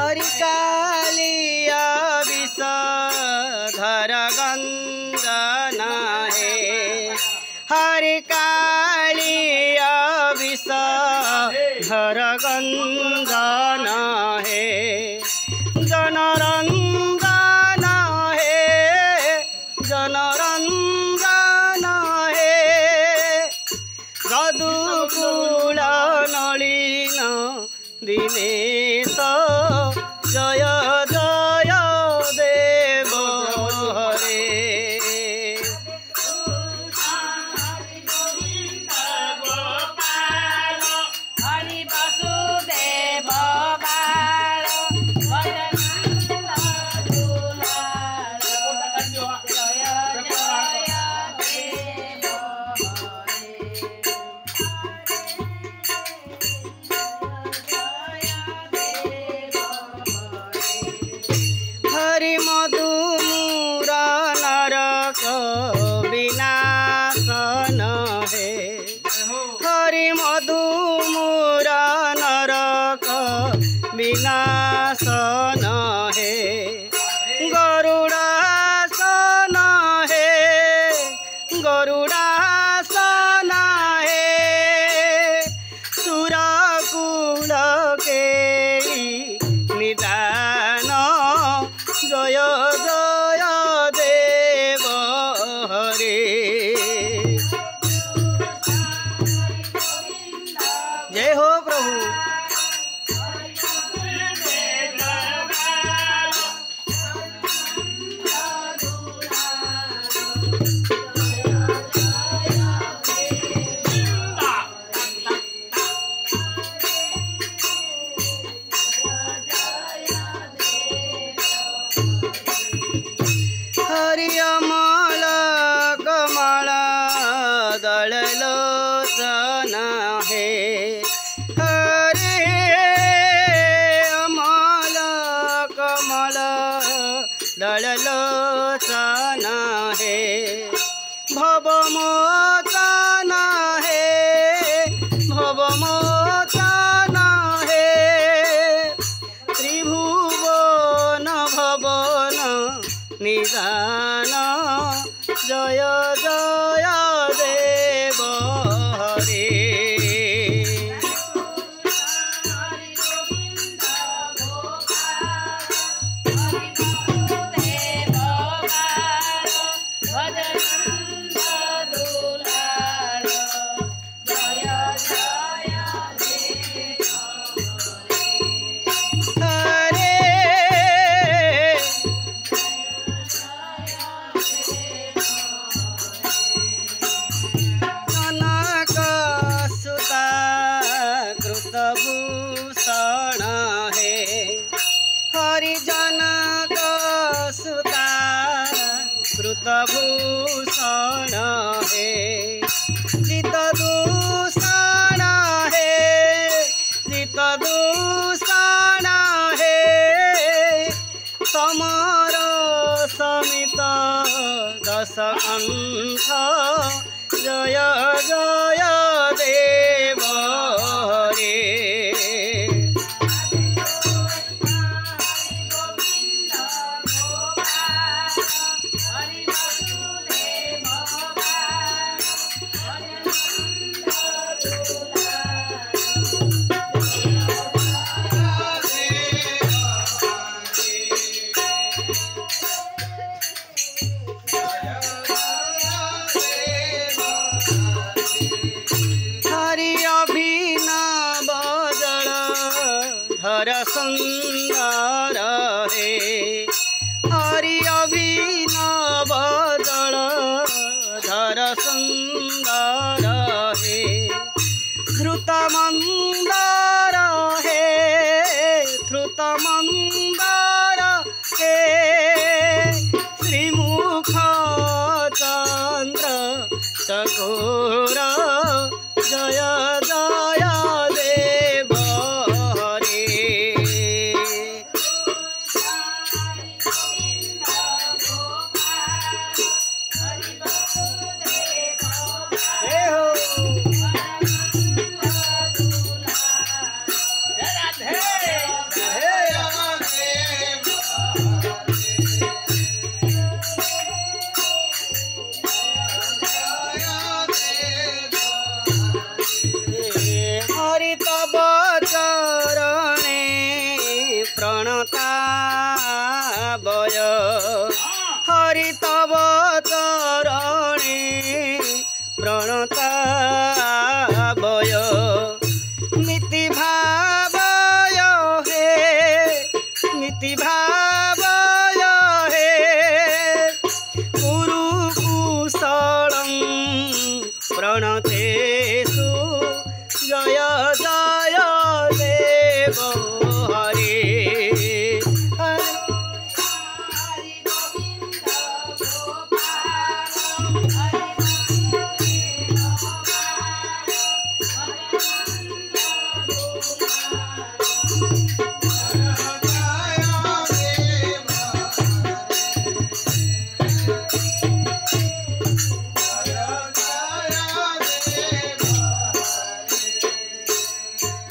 हरि कालिया विषधर गंजन हे हरि कालिया विषधर गंजन हे जनरंजन हे जनरंजन हे रदुकुल नलिन दिनेश जय जय देव हरे हरि वसुदेव बाल भजनंद दुलाल जय जय देव हरि मधुमुरा नरक विनाशन हे हरि मधुमुरा नरक विनाशन हे गरुड़ासन हे गरुड़ासन हे सुरकुल के निदान जय जय देव हरे जय हो प्रभु हरि अमल कमल दललोचन हे हरि अमल कमल दललोचन हे भवमोचन हे भवमोचन हे त्रिभुवन भवन निदान जय जय देव हरे हरि गोविंद गोपाल हरि वसुदेव बाल भजनंद दुलाल जय जय देव हरे कनक सुता कृतभूषण हे हरि जनक सुता कृतभूषण हे चितदूषण हे चितदूषण हे समर समित दश कंठ जय जय देव हरे गोविंद गोपाल हरि वसुदेव बाल भजनंद हरि अभिनव जल धर सुंदर हे हरि अभिनव जल धर सुंदर हे ध्रुत मंदर हे ध्रुत मंदर हे श्रीमुख चंद्र चकोर जय जय देव हरे गोविंद गोपाल हरि वसुदेव बाल हे हो भजनंद दुलाल हे राधे हे राम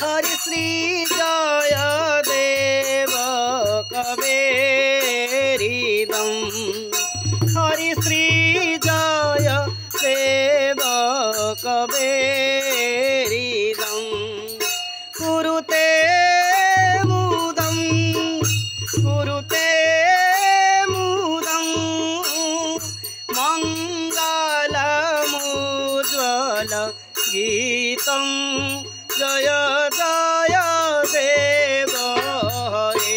हरि श्री जय देव कबेरिदम हरि श्री जय देव कबेरिदम कुरुते मुदम कुरुते मुदम मंगलमुज्ज्वल गीतम जय जय देव हरे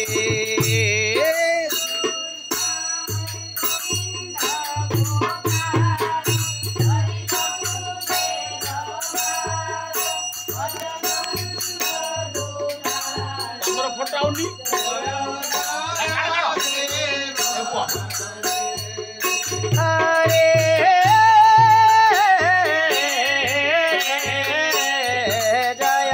ତମର ଫଟୋ ଆଉନି हरे जय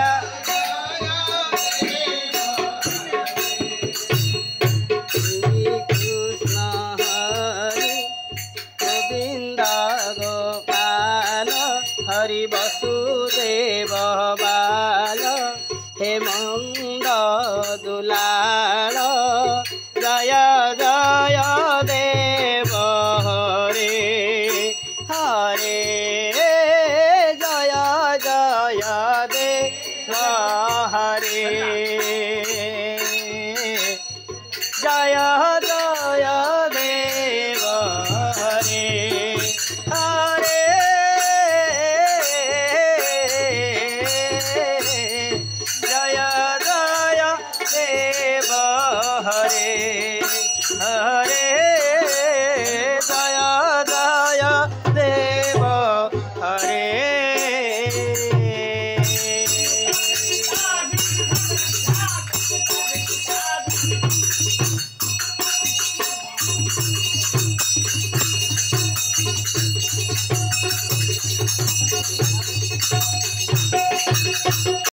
श्री कृष्ण हरि गोविंद गोपाल हरि वसुदेव बाल हेमंत दुलाल जय जय देव हरे हरे जय जय देव हरे जय जय देव हरे हरे जय जय देव हरे हरे